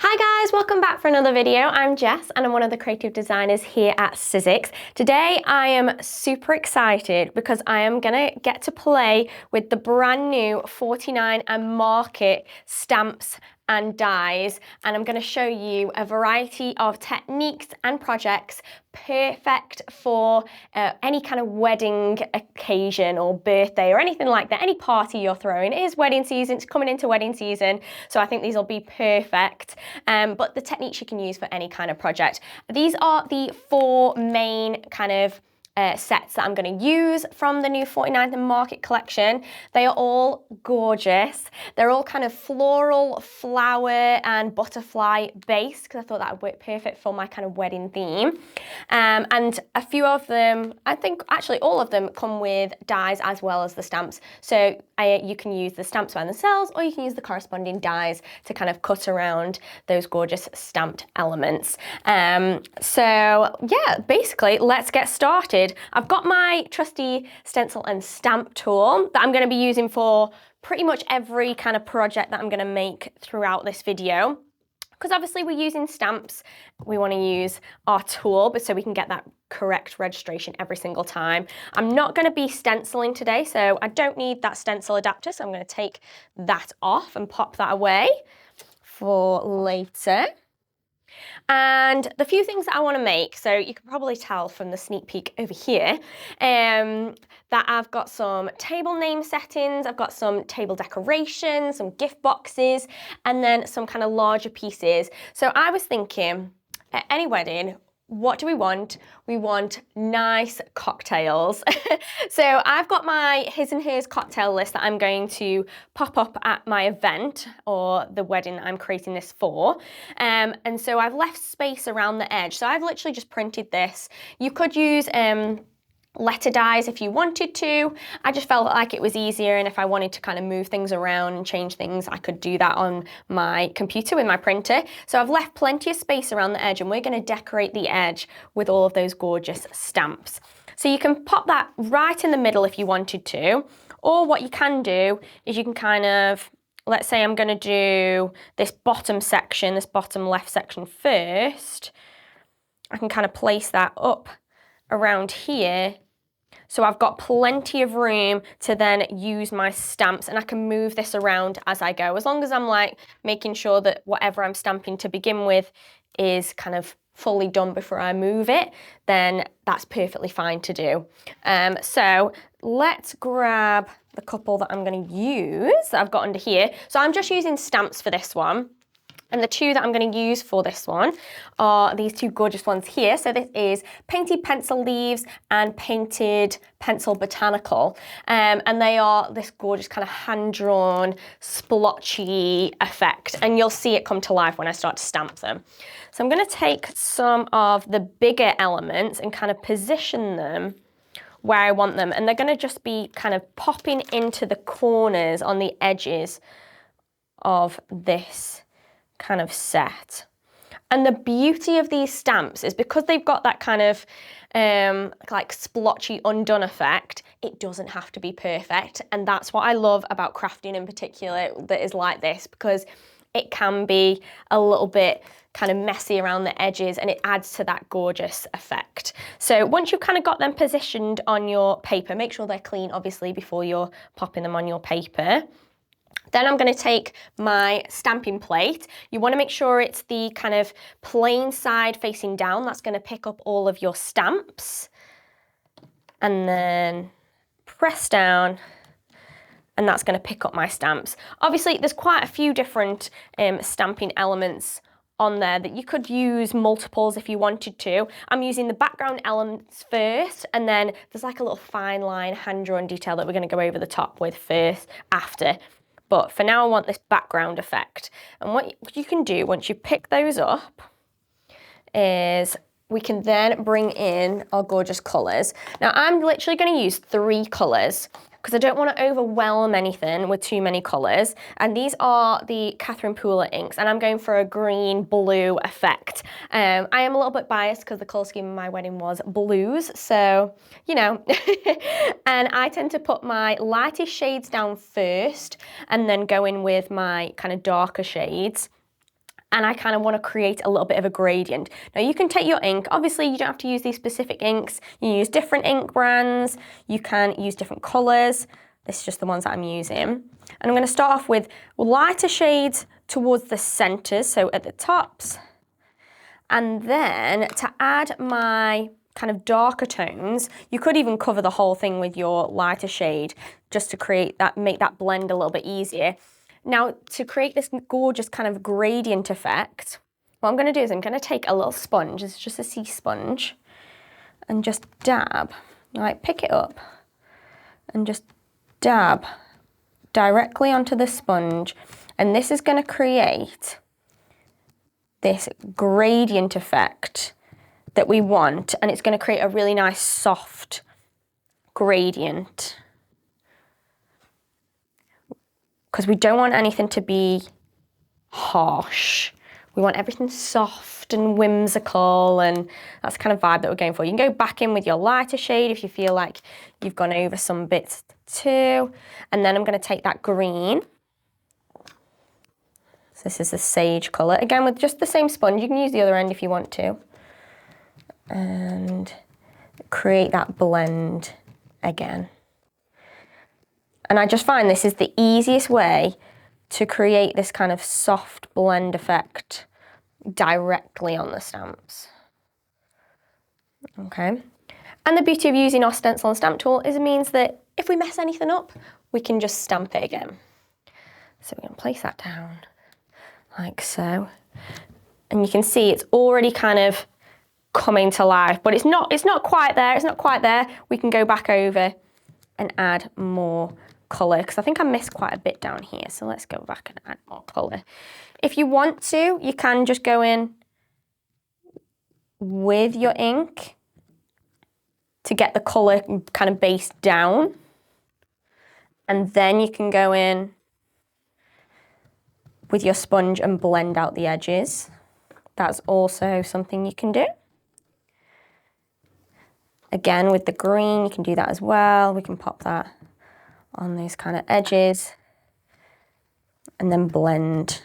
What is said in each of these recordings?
Hi guys, welcome back for another video. I'm Jess and I'm one of the creative designers here at Sizzix. Today I am super excited because I am gonna get to play with the brand new 49 and Market stamps and dies, and I'm going to show you a variety of techniques and projects perfect for any kind of wedding occasion or birthday or anything like that, any party you're throwing. It is wedding season, it's coming into wedding season, so I think these will be perfect, but the techniques you can use for any kind of project. These are the four main kind of sets that I'm going to use from the new 49th and Market collection. They are all gorgeous. They're all kind of floral, flower and butterfly based because I thought that would work perfect for my kind of wedding theme. And a few of them, I think actually all of them come with dies as well as the stamps. So you can use the stamps by themselves or you can use the corresponding dies to kind of cut around those gorgeous stamped elements. So yeah, basically let's get started. I've got my trusty stencil and stamp tool that I'm going to be using for pretty much every kind of project that I'm going to make throughout this video. Because obviously we're using stamps, we want to use our tool but so we can get that correct registration every single time. I'm not going to be stenciling today, so I don't need that stencil adapter, so I'm going to take that off and pop that away for later. And the few things that I want to make, so you can probably tell from the sneak peek over here, that I've got some table name settings, I've got some table decorations, some gift boxes, and then some kind of larger pieces. So I was thinking, at any wedding, what do we want? We want nice cocktails. So I've got my his and hers cocktail list that I'm going to pop up at my event or the wedding that I'm creating this for. And so I've left space around the edge. So I've literally just printed this. You could use letter dies if you wanted to. I just felt like it was easier, and if I wanted to kind of move things around and change things, I could do that on my computer with my printer. So I've left plenty of space around the edge, and we're going to decorate the edge with all of those gorgeous stamps. So you can pop that right in the middle if you wanted to, or what you can do is you can kind of, let's say I'm going to do this bottom section, this bottom left section first. I can kind of place that up around here. So I've got plenty of room to then use my stamps, and I can move this around as I go. As long as I'm like making sure that whatever I'm stamping to begin with is kind of fully done before I move it, then that's perfectly fine to do. So let's grab the couple that I'm going to use that I've got under here. So I'm just using stamps for this one. And the two that I'm going to use for this one are these two gorgeous ones here. So this is Painted Pencil Leaves and Painted Pencil Botanical. And they are this gorgeous kind of hand-drawn, splotchy effect. And you'll see it come to life when I start to stamp them. So I'm going to take some of the bigger elements and kind of position them where I want them. And they're going to just be kind of popping into the corners on the edges of this kind of set. And the beauty of these stamps is because they've got that kind of like splotchy undone effect, it doesn't have to be perfect. And that's what I love about crafting in particular that is like this, because it can be a little bit kind of messy around the edges and it adds to that gorgeous effect. So once you've kind of got them positioned on your paper, make sure they're clean obviously before you're popping them on your paper. Then I'm going to take my stamping plate. You want to make sure it's the kind of plain side facing down. That's going to pick up all of your stamps. And then press down, and that's going to pick up my stamps. Obviously, there's quite a few different stamping elements on there that you could use multiples if you wanted to. I'm using the background elements first, and then there's like a little fine line hand-drawn detail that we're going to go over the top with first, after. But for now, I want this background effect. And what you can do once you pick those up is we can then bring in our gorgeous colours. Now, I'm literally going to use 3 colours because I don't want to overwhelm anything with too many colours. And these are the Catherine Pooler inks, and I'm going for a green-blue effect. I am a little bit biased because the colour scheme of my wedding was blues, so, you know. And I tend to put my lightest shades down first and then go in with my kind of darker shades. and I kind of want to create a little bit of a gradient. Now you can take your ink, obviously you don't have to use these specific inks, you use different ink brands, you can use different colours. This is just the ones that I'm using. And I'm going to start off with lighter shades towards the centres, so at the tops. And then to add my kind of darker tones, you could even cover the whole thing with your lighter shade just to create that, make that blend a little bit easier. Now, to create this gorgeous kind of gradient effect, what I'm going to do is I'm going to take a little sponge, it's just a sea sponge, and just dab, like pick it up and just dab directly onto the sponge. And this is going to create this gradient effect that we want, and it's going to create a really nice soft gradient. Because we don't want anything to be harsh. We want everything soft and whimsical, and that's the kind of vibe that we're going for. You can go back in with your lighter shade if you feel like you've gone over some bits too. And then I'm going to take that green. So this is the sage colour. Again, with just the same sponge, you can use the other end if you want to. And create that blend again. And I just find this is the easiest way to create this kind of soft blend effect directly on the stamps. Okay. And the beauty of using our stencil and stamp tool is it means that if we mess anything up, we can just stamp it again. So we're going to place that down like so. And you can see it's already kind of coming to life, but it's not quite there. It's not quite there. We can go back over and add more colour, because I think I missed quite a bit down here. So let's go back and add more colour. If you want to, you can just go in with your ink to get the colour kind of base down. And then you can go in with your sponge and blend out the edges. That's also something you can do. Again, with the green, you can do that as well. We can pop that on those kind of edges and then blend.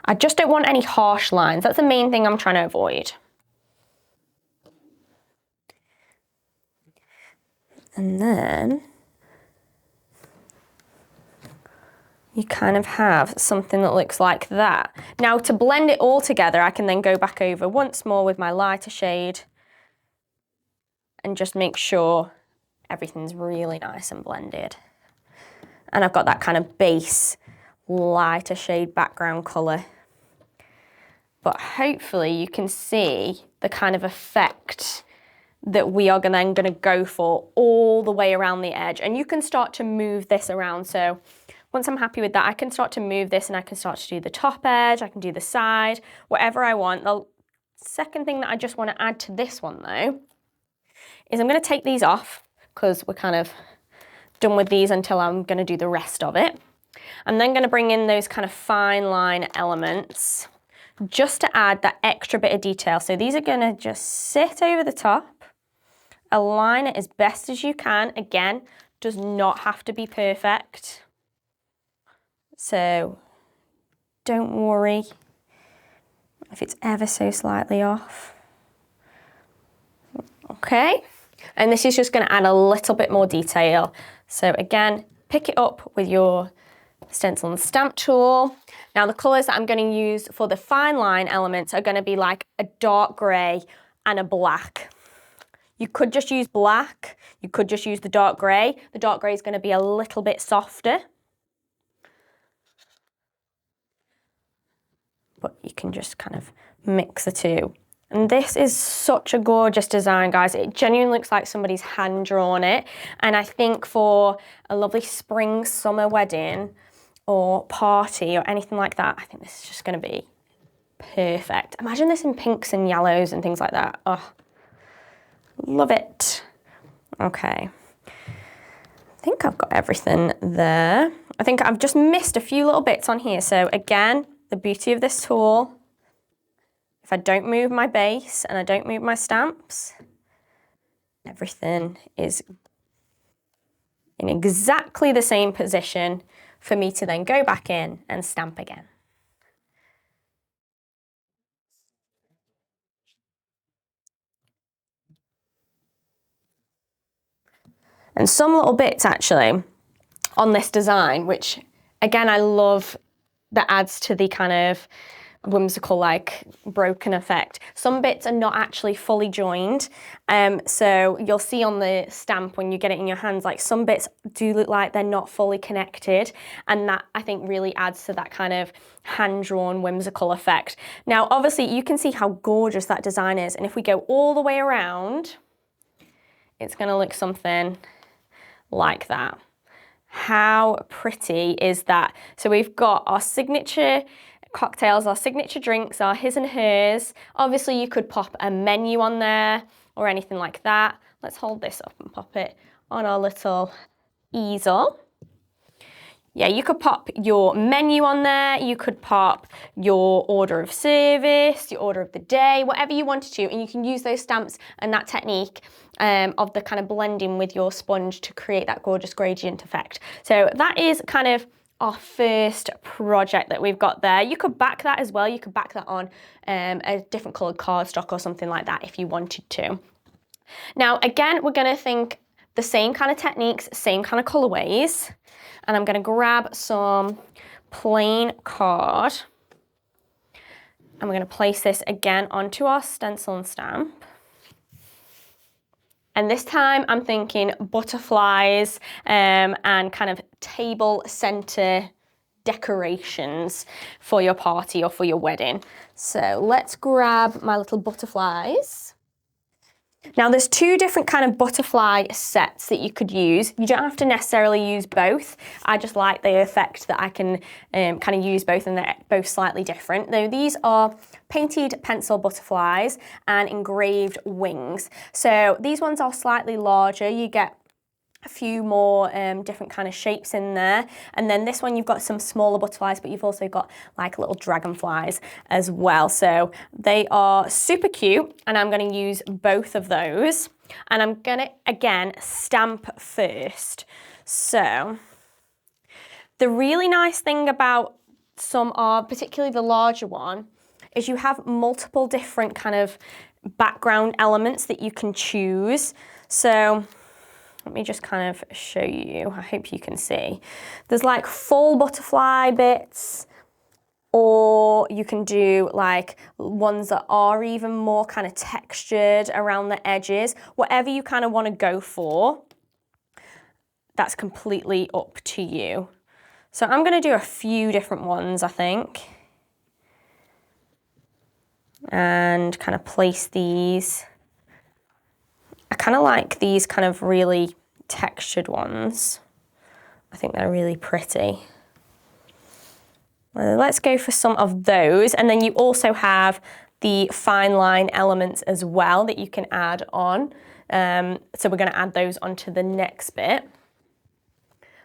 I just don't want any harsh lines. That's the main thing I'm trying to avoid. And then you kind of have something that looks like that. Now, to blend it all together, I can then go back over once more with my lighter shade and just make sure everything's really nice and blended. And I've got that kind of base lighter shade background colour. But hopefully you can see the kind of effect that we are then going to go for all the way around the edge. And you can start to move this around. So once I'm happy with that, I can start to move this and I can start to do the top edge, I can do the side, whatever I want. The second thing that I just want to add to this one though, is I'm going to take these off because we're kind of done with these until I'm going to do the rest of it. I'm then going to bring in those kind of fine line elements just to add that extra bit of detail. So these are going to just sit over the top, align it as best as you can. Again, does not have to be perfect. So don't worry if it's ever so slightly off. Okay. And this is just going to add a little bit more detail. So again, pick it up with your stencil and stamp tool. Now the colours that I'm going to use for the fine line elements are going to be like a dark grey and a black. You could just use black. You could just use the dark grey. The dark grey is going to be a little bit softer. But you can just kind of mix the two. And this is such a gorgeous design, guys. It genuinely looks like somebody's hand drawn it. And I think for a lovely spring, summer wedding or party or anything like that, I think this is just going to be perfect. Imagine this in pinks and yellows and things like that. Oh, love it. Okay. I think I've got everything there. I think I've just missed a few little bits on here. So again, the beauty of this tool, if I don't move my base and I don't move my stamps, everything is in exactly the same position for me to then go back in and stamp again. And some little bits actually on this design, which again, I love, that adds to the kind of whimsical, like broken effect. Some bits are not actually fully joined. So you'll see on the stamp when you get it in your hands, like some bits do look like they're not fully connected. And that, I think, really adds to that kind of hand-drawn whimsical effect. Now, obviously you can see how gorgeous that design is. And if we go all the way around, it's gonna look something like that. How pretty is that? So we've got our signature cocktails, our signature drinks, our his and hers. Obviously you could pop a menu on there or anything like that. Let's hold this up and pop it on our little easel. Yeah, you could pop your menu on there, you could pop your order of service, your order of the day, whatever you wanted to, and you can use those stamps and that technique of the kind of blending with your sponge to create that gorgeous gradient effect. So that is kind of our first project that we've got there. You could back that as well, you could back that on a different coloured cardstock or something like that if you wanted to. Now again, we're gonna think the same kind of techniques, same kind of colourways. And I'm going to grab some plain card and we're going to place this again onto our stencil and stamp. And this time I'm thinking butterflies and kind of table center decorations for your party or for your wedding. So let's grab my little butterflies. Now there's two different kind of butterfly sets that you could use. You don't have to necessarily use both. I just like the effect that I can kind of use both, and they're both slightly different. Though these are painted pencil butterflies and engraved wings. So these ones are slightly larger. You get a few more different kind of shapes in there. And then this one, you've got some smaller butterflies, but you've also got like little dragonflies as well. So they are super cute, and I'm gonna use both of those. And I'm gonna, again, stamp first. So the really nice thing about some are, particularly the larger one, is you have multiple different kind of background elements that you can choose. So let me just kind of show you, I hope you can see. There's like full butterfly bits, or you can do like ones that are even more kind of textured around the edges. Whatever you kind of want to go for, that's completely up to you. So I'm going to do a few different ones, I think. And kind of place these. I kind of like these kind of really textured ones. I think they're really pretty. Let's go for some of those. And then you also have the fine line elements as well that you can add on. So we're going to add those onto the next bit.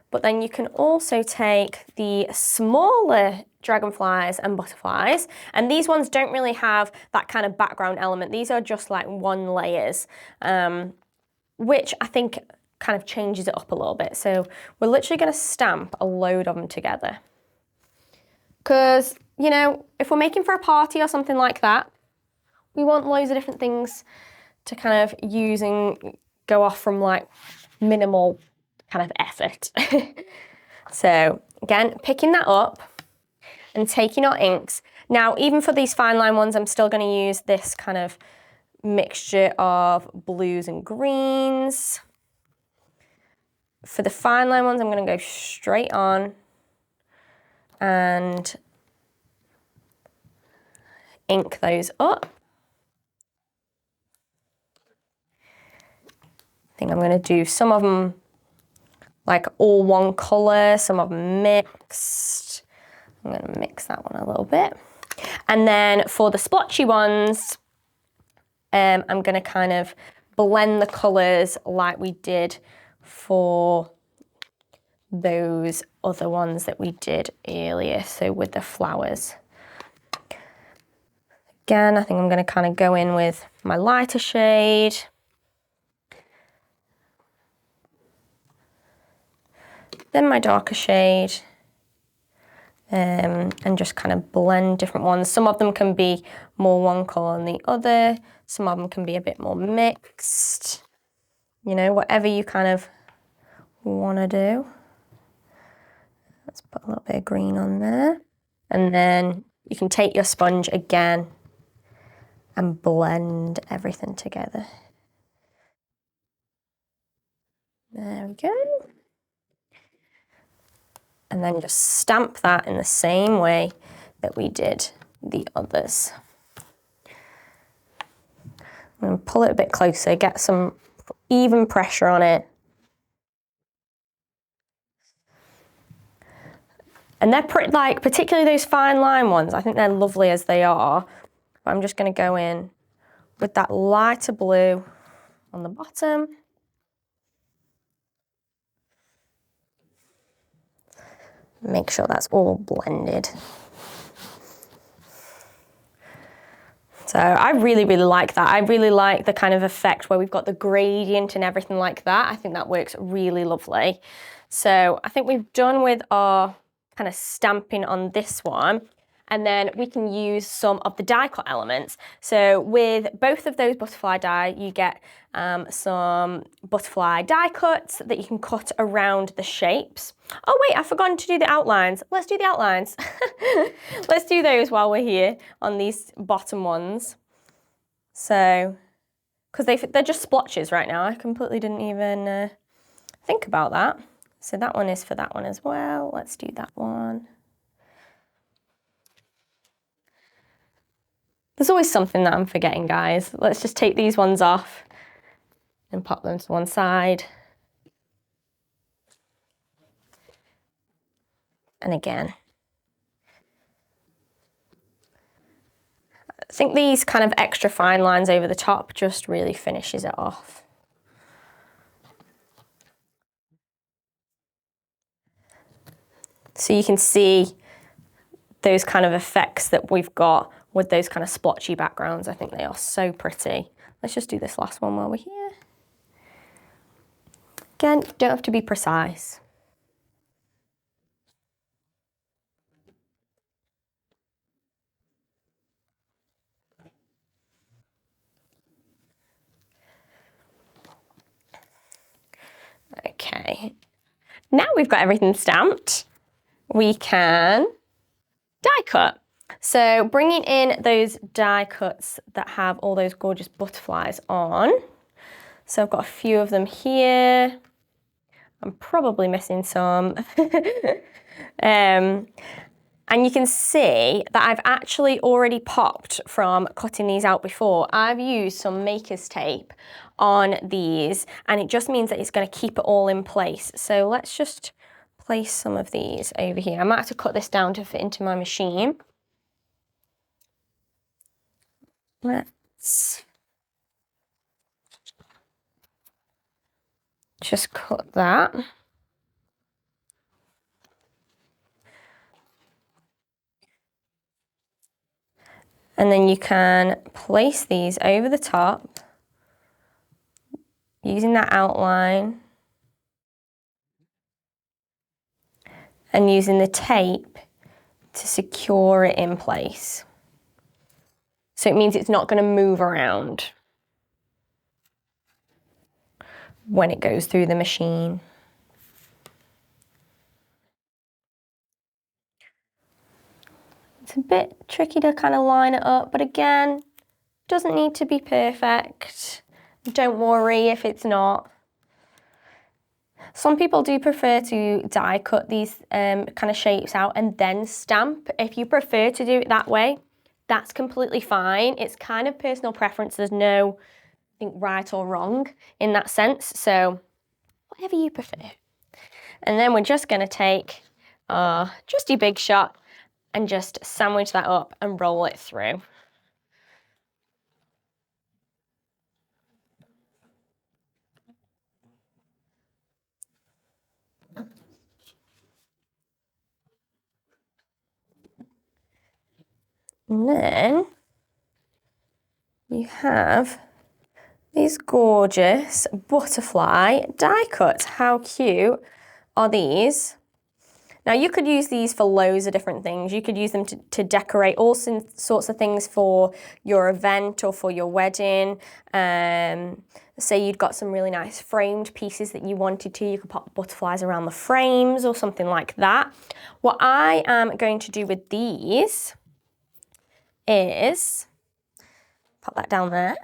But then you can also take the smaller dragonflies and butterflies, and these ones don't really have that kind of background element. These are just like one layers, which I think kind of changes it up a little bit. So we're literally going to stamp a load of them together. Because, you know, if we're making for a party or something like that, we want loads of different things to kind of use and go off from like minimal kind of effort. So again, picking that up and taking our inks. Now, even for these fine line ones, I'm still going to use this kind of mixture of blues and greens. For the fine line ones, I'm going to go straight on and ink those up. I think I'm going to do some of them like all one colour, some of them mixed. I'm going to mix that one a little bit. And then for the splotchy ones, I'm going to kind of blend the colours like we did for those other ones that we did earlier, so with the flowers. Again, I think I'm going to kind of go in with my lighter shade. Then my darker shade, and just kind of blend different ones. Some of them can be more one colour than the other. Some of them can be a bit more mixed. You know, whatever you kind of want to do. Let's put a little bit of green on there. And then you can take your sponge again and blend everything together. There we go. And then just stamp that in the same way that we did the others. I'm going to pull it a bit closer, get some even pressure on it. And they're pretty, like, particularly those fine line ones, I think they're lovely as they are. But I'm just going to go in with that lighter blue on the bottom. Make sure that's all blended. So I really, really like that. I really like the kind of effect where we've got the gradient and everything like that. I think that works really lovely. So I think we've done with our kind of stamping on this one. And then we can use some of the die cut elements. So with both of those butterfly die, you get some butterfly die cuts that you can cut around the shapes. Oh wait, I've forgotten to do the outlines. Let's do the outlines. Let's do those while we're here on these bottom ones. So, because they're just splotches right now. I completely didn't even think about that. So that one is for that one as well. Let's do that one. There's always something that I'm forgetting, guys. Let's just take these ones off and pop them to one side. And again. I think these kind of extra fine lines over the top just really finishes it off. So you can see those kind of effects that we've got with those kind of splotchy backgrounds. I think they are so pretty. Let's just do this last one while we're here. Again, don't have to be precise. Okay, now we've got everything stamped, we can die cut. So bringing in those die cuts that have all those gorgeous butterflies on. So I've got a few of them here. I'm probably missing some. And you can see that I've actually already popped from cutting these out before. I've used some maker's tape on these, and it just means that it's going to keep it all in place. So let's just place some of these over here. I might have to cut this down to fit into my machine. Let's just cut that. And then you can place these over the top using that outline and using the tape to secure it in place. So it means it's not going to move around when it goes through the machine. It's a bit tricky to kind of line it up, but again, doesn't need to be perfect. Don't worry if it's not. Some people do prefer to die cut these kind of shapes out and then stamp. If you prefer to do it that way, that's completely fine. It's kind of personal preference. There's no, I think, right or wrong in that sense. So whatever you prefer. And then we're just going to take our trusty Big Shot and just sandwich that up and roll it through. And then you have these gorgeous butterfly die cuts. How cute are these? Now you could use these for loads of different things. You could use them to decorate all sorts of things for your event or for your wedding. Say you'd got some really nice framed pieces that you wanted to, you could pop butterflies around the frames or something like that. What I am going to do with these is, pop that down there,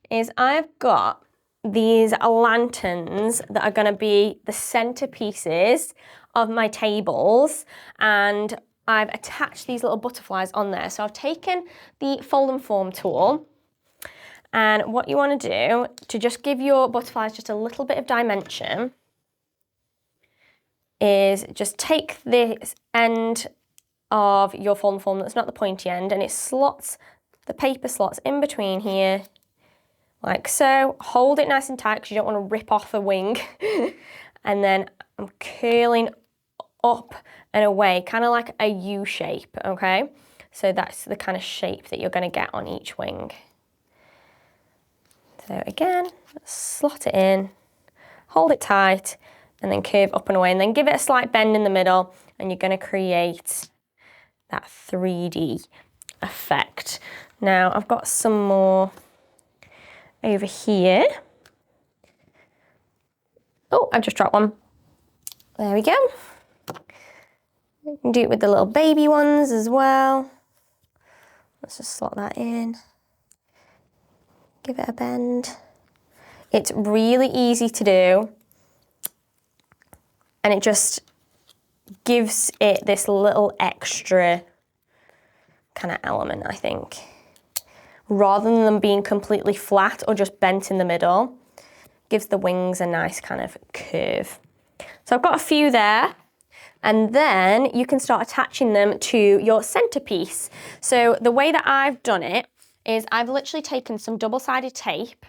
is I've got these lanterns that are going to be the centerpieces of my tables, and I've attached these little butterflies on there. So I've taken the fold and form tool, and what you want to do to just give your butterflies just a little bit of dimension is just take this end of your fold and form that's not the pointy end, and it slots, the paper slots in between here, like so. Hold it nice and tight because you don't want to rip off a wing. And then I'm curling up and away, kind of like a U shape, okay? So that's the kind of shape that you're going to get on each wing. So again, slot it in, hold it tight, and then curve up and away, and then give it a slight bend in the middle, and you're going to create that 3D effect. Now I've got some more over here. Oh, I've just dropped one. There we go. You can do it with the little baby ones as well. Let's just slot that in. Give it a bend. It's really easy to do, and it just gives it this little extra kind of element, I think. Rather than them being completely flat or just bent in the middle, gives the wings a nice kind of curve. So I've got a few there, and then you can start attaching them to your centerpiece. So the way that I've done it is I've literally taken some double-sided tape.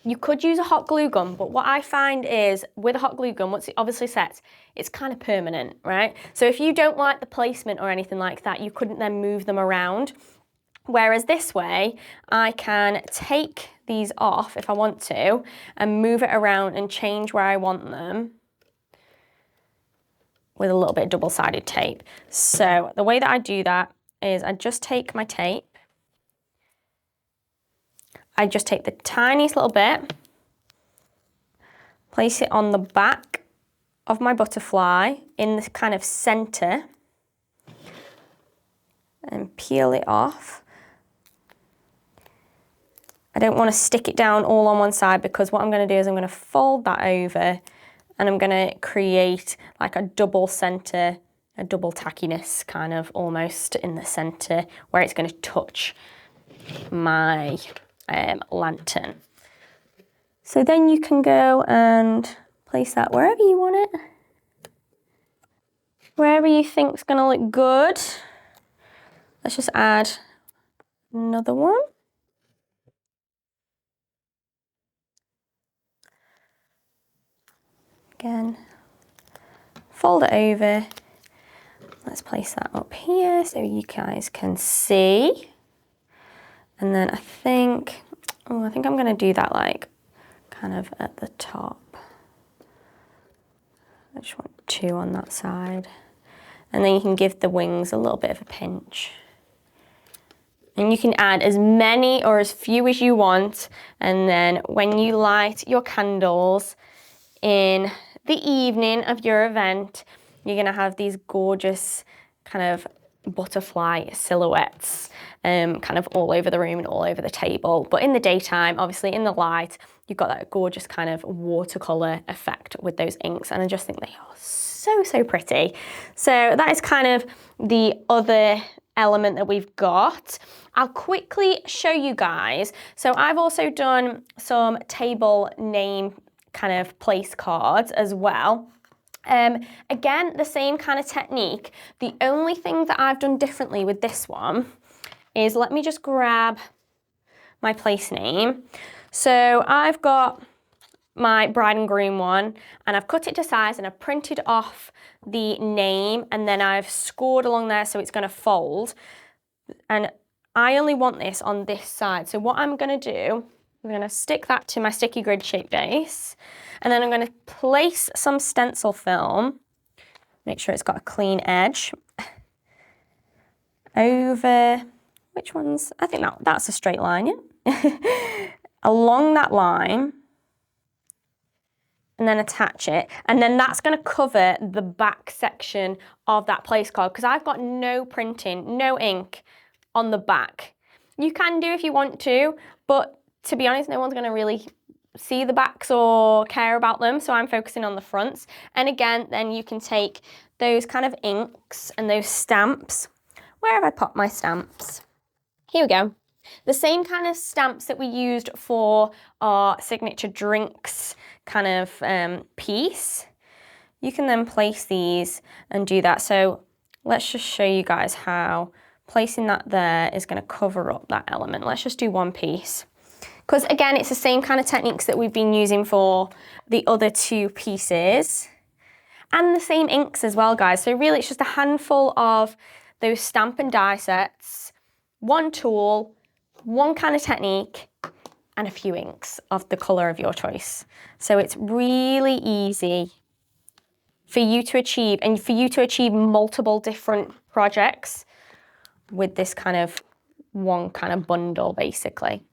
You could use a hot glue gun, but what I find is with a hot glue gun, once it obviously sets, it's kind of permanent, right? So if you don't like the placement or anything like that, you couldn't then move them around. Whereas this way, I can take these off if I want to and move it around and change where I want them with a little bit of double-sided tape. So the way that I do that is I just take my tape, I just take the tiniest little bit, place it on the back of my butterfly in the kind of center, and peel it off. I don't want to stick it down all on one side, because what I'm going to do is I'm going to fold that over, and I'm going to create like a double center, a double tackiness kind of almost in the center where it's going to touch my lantern. So then you can go and place that wherever you want it, wherever you think is going to look good. Let's just add another one. Again, fold it over. Let's place that up here so you guys can see. And then I think I'm going to do that like kind of at the top. I just want 2 on that side. And then you can give the wings a little bit of a pinch. And you can add as many or as few as you want. And then when you light your candles in the evening of your event, you're going to have these gorgeous kind of butterfly silhouettes kind of all over the room and all over the table. But in the daytime, obviously in the light, you've got that gorgeous kind of watercolor effect with those inks, and I just think they are so pretty. So that is kind of the other element that we've got. I'll quickly show you guys. So I've also done some table name kind of place cards as well. Again, the same kind of technique. The only thing that I've done differently with this one is, let me just grab my place name. So I've got my bride and groom one, and I've cut it to size, and I've printed off the name, and then I've scored along there so it's going to fold. And I only want this on this side. So what I'm going to do, I'm going to stick that to my sticky grid shape base, and then I'm going to place some stencil film Make sure it's got a clean edge. Over, which ones? I think that's a straight line, yeah. Along that line, and then attach it. And then that's gonna cover the back section of that place card because I've got no printing, no ink on the back. You can do if you want to, but to be honest, no one's gonna really see the backs or care about them, so I'm focusing on the fronts. And again, then you can take those kind of inks and those stamps. Where have I popped my stamps? Here we go. The same kind of stamps that we used for our signature drinks kind of piece. You can then place these and do that. So let's just show you guys how placing that there is going to cover up that element. Let's just do one piece. Because again, it's the same kind of techniques that we've been using for the other two pieces. And the same inks as well, guys. So really it's just a handful of those stamp and die sets, one tool, one kind of technique, and a few inks of the colour of your choice. So it's really easy for you to achieve, and for you to achieve multiple different projects with this kind of one kind of bundle, basically.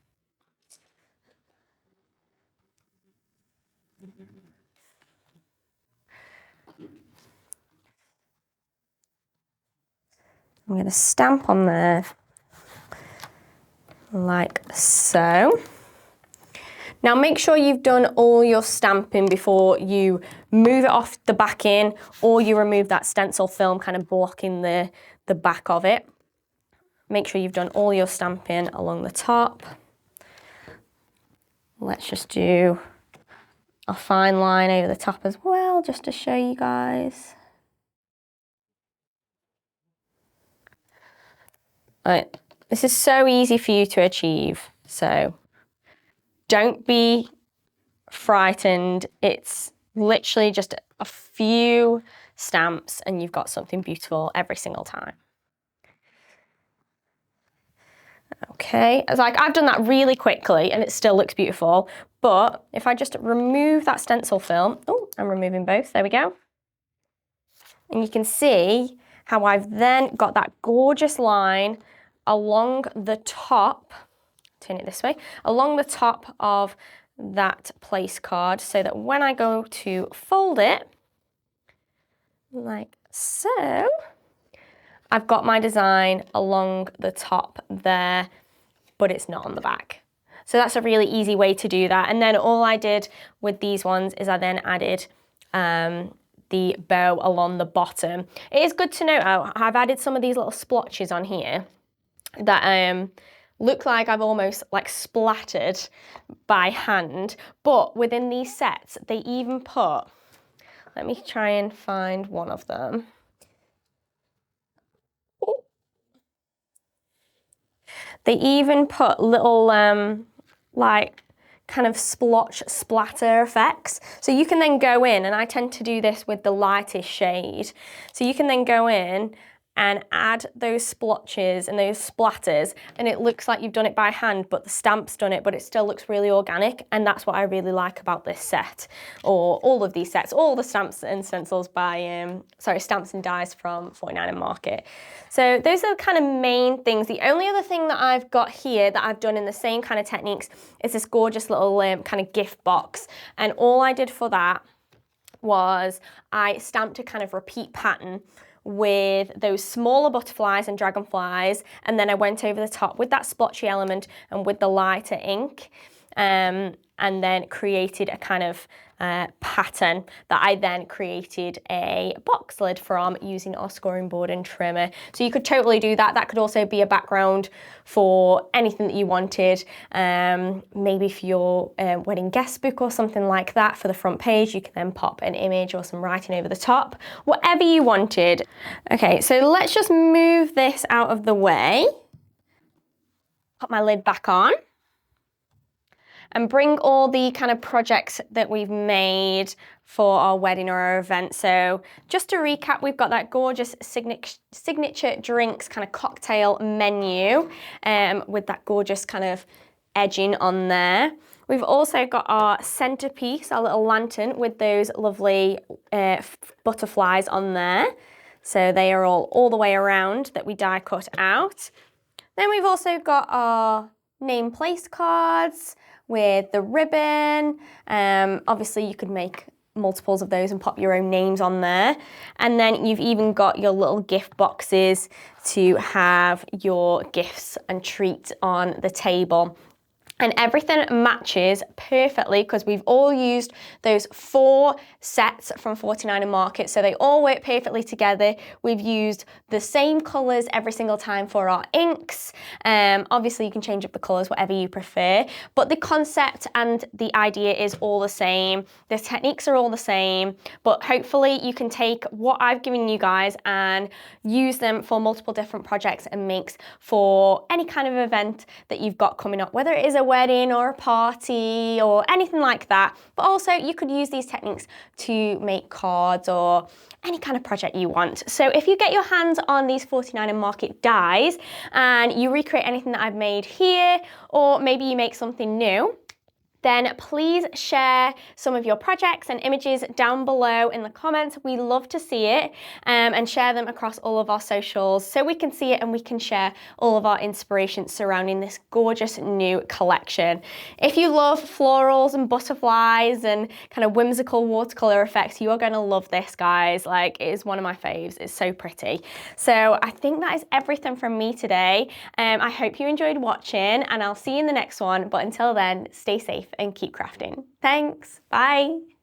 I'm going to stamp on there like so. Now make sure you've done all your stamping before you move it off the back in, or you remove that stencil film kind of blocking the back of it. Make sure you've done all your stamping along the top. Let's just do a fine line over the top as well, just to show you guys. Right. This is so easy for you to achieve, so don't be frightened. It's literally just a few stamps and you've got something beautiful every single time. Okay, it's like I've done that really quickly and it still looks beautiful, but if I just remove that stencil film, oh, I'm removing both, there we go. And you can see how I've then got that gorgeous line along the top, turn it this way, along the top of that place card, so that when I go to fold it, like so, I've got my design along the top there, but it's not on the back. So that's a really easy way to do that. And then all I did with these ones is I then added the bow along the bottom. It is good to note, I've added some of these little splotches on here that look like I've almost like splattered by hand, but within these sets, they even put, let me try and find one of them. They even put little like kind of splotch splatter effects. So you can then go in, and I tend to do this with the lightest shade. So you can then go in and add those splotches and those splatters, and it looks like you've done it by hand, but the stamp's done it, but it still looks really organic. And that's what I really like about this set, or all of these sets, all the stamps and stencils by, stamps and dies from 49 and Market. So those are the kind of main things. The only other thing that I've got here that I've done in the same kind of techniques is this gorgeous little kind of gift box. And all I did for that was I stamped a kind of repeat pattern with those smaller butterflies and dragonflies, and then I went over the top with that splotchy element and with the lighter ink, and then created a kind of pattern that I then created a box lid from using our scoring board and trimmer. So you could totally do that. That could also be a background for anything that you wanted, maybe for your wedding guest book or something like that. For the front page, you can then pop an image or some writing over the top, whatever you wanted. Okay, so let's just move this out of the way, put my lid back on, and bring all the kind of projects that we've made for our wedding or our event. So just to recap, we've got that gorgeous signature drinks kind of cocktail menu with that gorgeous kind of edging on there. We've also got our centerpiece, our little lantern with those lovely butterflies on there. So they are all the way around that we die cut out. Then we've also got our name place cards with the ribbon. Obviously you could make multiples of those and pop your own names on there. And then you've even got your little gift boxes to have your gifts and treats on the table. And everything matches perfectly because we've all used those 4 sets from 49 Market, so they all work perfectly together. We've used the same colours every single time for our inks. Obviously you can change up the colours, whatever you prefer, but the concept and the idea is all the same. The techniques are all the same, but hopefully you can take what I've given you guys and use them for multiple different projects and makes for any kind of event that you've got coming up, whether it is a wedding or a party or anything like that. But also you could use these techniques to make cards or any kind of project you want. So if you get your hands on these 49 Market dies and you recreate anything that I've made here, or maybe you make something new, then please share some of your projects and images down below in the comments. We love to see it, and share them across all of our socials so we can see it and we can share all of our inspiration surrounding this gorgeous new collection. If you love florals and butterflies and kind of whimsical watercolor effects, you are going to love this, guys. Like, it is one of my faves. It's so pretty. So I think that is everything from me today. I hope you enjoyed watching, and I'll see you in the next one. But until then, stay safe and keep crafting. Thanks. Bye.